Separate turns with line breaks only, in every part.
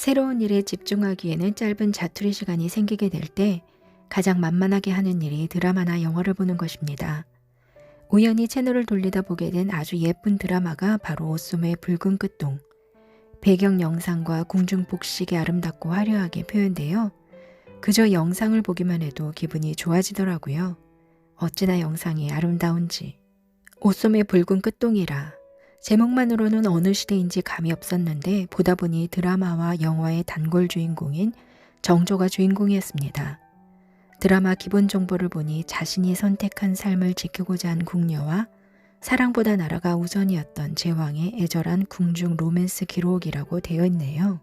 새로운 일에 집중하기에는 짧은 자투리 시간이 생기게 될 때 가장 만만하게 하는 일이 드라마나 영화를 보는 것입니다. 우연히 채널을 돌리다 보게 된 아주 예쁜 드라마가 바로 옷소매의 붉은 끝동. 배경 영상과 궁중 복식이 아름답고 화려하게 표현되어 그저 영상을 보기만 해도 기분이 좋아지더라고요. 어찌나 영상이 아름다운지. 옷소매 붉은 끝동이라 제목만으로는 어느 시대인지 감이 없었는데 보다 보니 드라마와 영화의 단골 주인공인 정조가 주인공이었습니다. 드라마 기본 정보를 보니 자신이 선택한 삶을 지키고자 한 궁녀와 사랑보다 나라가 우선이었던 제왕의 애절한 궁중 로맨스 기록이라고 되어 있네요.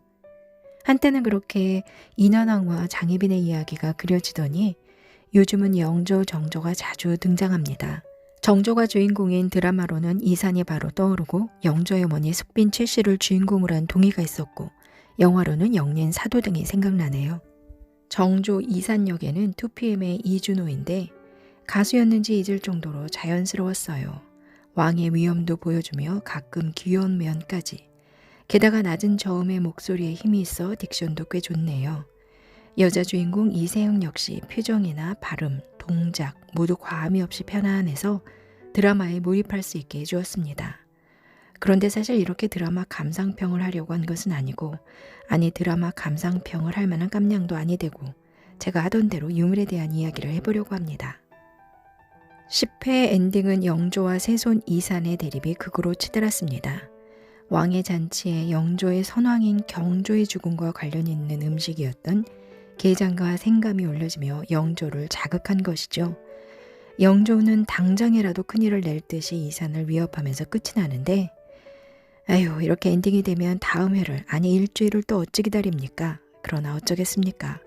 한때는 그렇게 인현왕과 장희빈의 이야기가 그려지더니 요즘은 영조, 정조가 자주 등장합니다. 정조가 주인공인 드라마로는 이산이 바로 떠오르고 영조의 어머니 숙빈 최씨를 주인공으로 한 동의가 있었고 영화로는 영린 사도 등이 생각나네요. 정조 이산 역에는 2PM의 이준호인데 가수였는지 잊을 정도로 자연스러웠어요. 왕의 위엄도 보여주며 가끔 귀여운 면까지. 게다가 낮은 저음의 목소리에 힘이 있어 딕션도 꽤 좋네요. 여자 주인공 이세영 역시 표정이나 발음, 동작 모두 과함이 없이 편안해서 드라마에 몰입할 수 있게 해주었습니다. 그런데 사실 이렇게 드라마 감상평을 하려고 한 것은 아니고 드라마 감상평을 할 만한 깜냥도 아니 되고 제가 하던 대로 유물에 대한 이야기를 해보려고 합니다. 10회 엔딩은 영조와 세손 이산의 대립이 극으로 치달았습니다. 왕의 잔치에 영조의 선왕인 경조의 죽음과 관련이 있는 음식이었던 게장과 생감이 올려지며 영조를 자극한 것이죠. 영조는 당장이라도 큰일을 낼 듯이 이산을 위협하면서 끝이 나는데 아휴 이렇게 엔딩이 되면 다음 회를 일주일을 또 어찌 기다립니까? 그러나 어쩌겠습니까?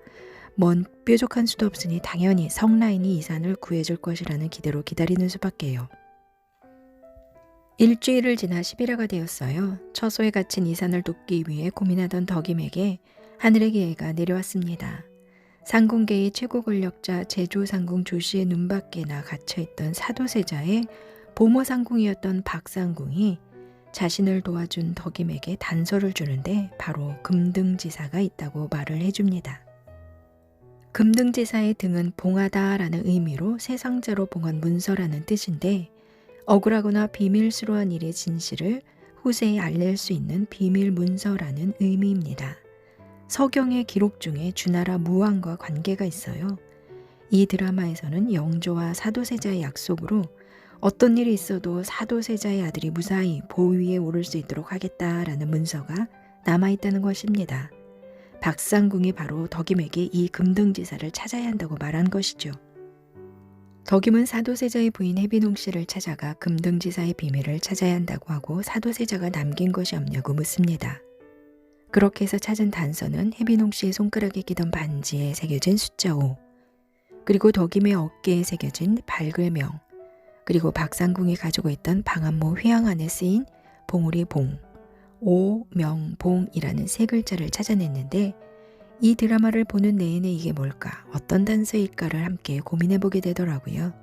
뭔 뾰족한 수도 없으니 당연히 성라인이 이산을 구해줄 것이라는 기대로 기다리는 수밖에요. 일주일을 지나 11화가 되었어요. 처소에 갇힌 이산을 돕기 위해 고민하던 덕임에게 하늘의 기회가 내려왔습니다. 상궁계의 최고 권력자 제조상궁 조씨의 눈밖에나 갇혀있던 사도세자의 보모상궁이었던 박상궁이 자신을 도와준 덕임에게 단서를 주는데 바로 금등지사가 있다고 말을 해줍니다. 금등지사의 등은 봉하다라는 의미로 세상자로 봉한 문서라는 뜻인데 억울하거나 비밀스러운 일의 진실을 후세에 알릴 수 있는 비밀 문서라는 의미입니다. 서경의 기록 중에 주나라 무왕과 관계가 있어요. 이 드라마에서는 영조와 사도세자의 약속으로 어떤 일이 있어도 사도세자의 아들이 무사히 보위에 오를 수 있도록 하겠다라는 문서가 남아있다는 것입니다. 박상궁이 바로 덕임에게 이 금등지사를 찾아야 한다고 말한 것이죠. 덕임은 사도세자의 부인 해비농 씨를 찾아가 금등지사의 비밀을 찾아야 한다고 하고 사도세자가 남긴 것이 없냐고 묻습니다. 그렇게 해서 찾은 단서는 해비농 씨의 손가락에 끼던 반지에 새겨진 숫자 5, 그리고 덕임의 어깨에 새겨진 발글명, 그리고 박상궁이 가지고 있던 방한모 회양 안에 쓰인 봉우리 봉, 오명봉이라는 세 글자를 찾아냈는데 이 드라마를 보는 내내 이게 뭘까, 어떤 단서일까를 함께 고민해보게 되더라고요.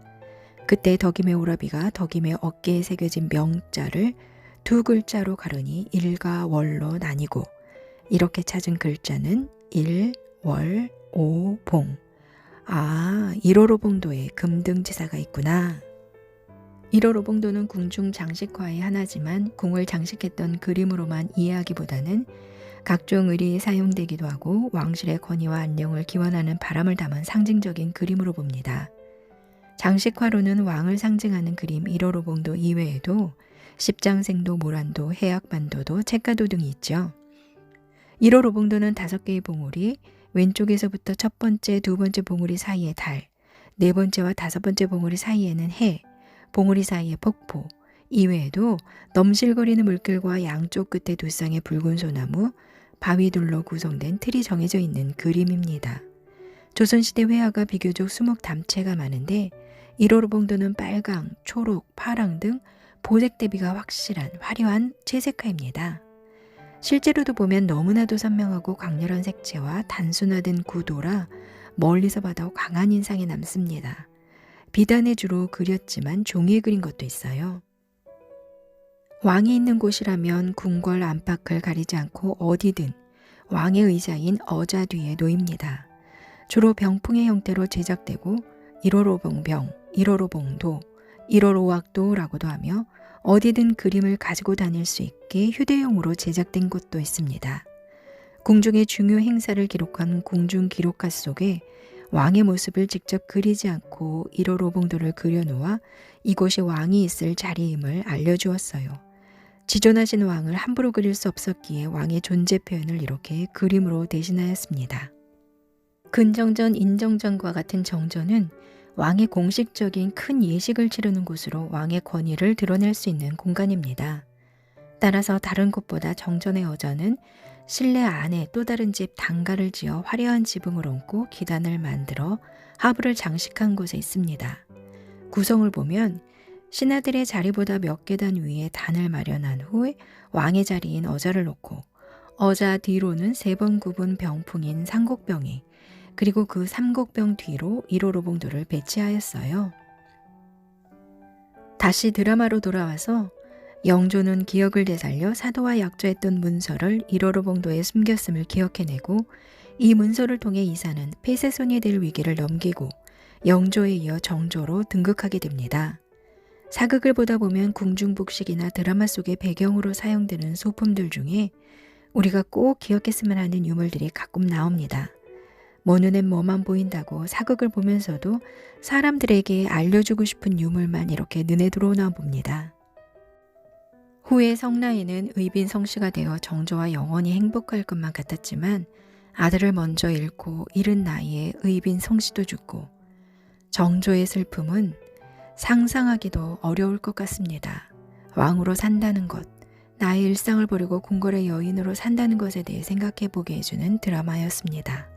그때 덕임의 오라비가 덕임의 어깨에 새겨진 명자를 두 글자로 가르니 일과 월로 나뉘고 이렇게 찾은 글자는 일, 월, 오, 봉. 일월오봉도에 금등지사가 있구나. 일월오봉도는 궁중 장식화의 하나지만 궁을 장식했던 그림으로만 이해하기보다는 각종 의리에 사용되기도 하고 왕실의 권위와 안녕을 기원하는 바람을 담은 상징적인 그림으로 봅니다. 장식화로는 왕을 상징하는 그림 일월오봉도 이외에도 십장생도, 모란도, 해악반도도, 책가도 등이 있죠. 1월 오봉도는 5개의 봉우리, 왼쪽에서부터 첫 번째, 두 번째 봉우리 사이에 달, 네 번째와 다섯 번째 봉우리 사이에는 해, 봉우리 사이에 폭포, 이외에도 넘실거리는 물길과 양쪽 끝에 두 쌍의 붉은 소나무, 바위돌로 구성된 틀이 정해져 있는 그림입니다. 조선시대 회화가 비교적 수목 담채가 많은데 1월 오봉도는 빨강, 초록, 파랑 등 보색 대비가 확실한 화려한 채색화입니다. 실제로도 보면 너무나도 선명하고 강렬한 색채와 단순화된 구도라 멀리서 봐도 강한 인상이 남습니다. 비단에 주로 그렸지만 종이에 그린 것도 있어요. 왕이 있는 곳이라면 궁궐 안팎을 가리지 않고 어디든 왕의 의자인 어자 뒤에 놓입니다. 주로 병풍의 형태로 제작되고 1호로봉병, 1호로봉도, 1호로왁도라고도 하며 어디든 그림을 가지고 다닐 수 있게 휴대용으로 제작된 곳도 있습니다. 궁중의 중요 행사를 기록한 궁중 기록화 속에 왕의 모습을 직접 그리지 않고 1호로봉도를 그려놓아 이곳이 왕이 있을 자리임을 알려주었어요. 지존하신 왕을 함부로 그릴 수 없었기에 왕의 존재 표현을 이렇게 그림으로 대신하였습니다. 근정전, 인정전과 같은 정전은 왕의 공식적인 큰 예식을 치르는 곳으로 왕의 권위를 드러낼 수 있는 공간입니다. 따라서 다른 곳보다 정전의 어자는 실내 안에 또 다른 집 단가를 지어 화려한 지붕을 얹고 기단을 만들어 하부를 장식한 곳에 있습니다. 구성을 보면 신하들의 자리보다 몇 계단 위에 단을 마련한 후에 왕의 자리인 어자를 놓고 어자 뒤로는 3번 굽은 병풍인 삼곡병이 그리고 그 삼곡병 뒤로 1호로봉도를 배치하였어요. 다시 드라마로 돌아와서 영조는 기억을 되살려 사도와 약조했던 문서를 1호로봉도에 숨겼음을 기억해내고 이 문서를 통해 이사는 폐쇄손이 될 위기를 넘기고 영조에 이어 정조로 등극하게 됩니다. 사극을 보다 보면 궁중북식이나 드라마 속의 배경으로 사용되는 소품들 중에 우리가 꼭 기억했으면 하는 유물들이 가끔 나옵니다. 뭐 눈엔 뭐만 보인다고 사극을 보면서도 사람들에게 알려주고 싶은 유물만 이렇게 눈에 들어오나 봅니다. 후에 성나이는 의빈 성씨가 되어 정조와 영원히 행복할 것만 같았지만 아들을 먼저 잃고 이른 나이에 의빈 성씨도 죽고 정조의 슬픔은 상상하기도 어려울 것 같습니다. 왕으로 산다는 것, 나의 일상을 버리고 궁궐의 여인으로 산다는 것에 대해 생각해보게 해주는 드라마였습니다.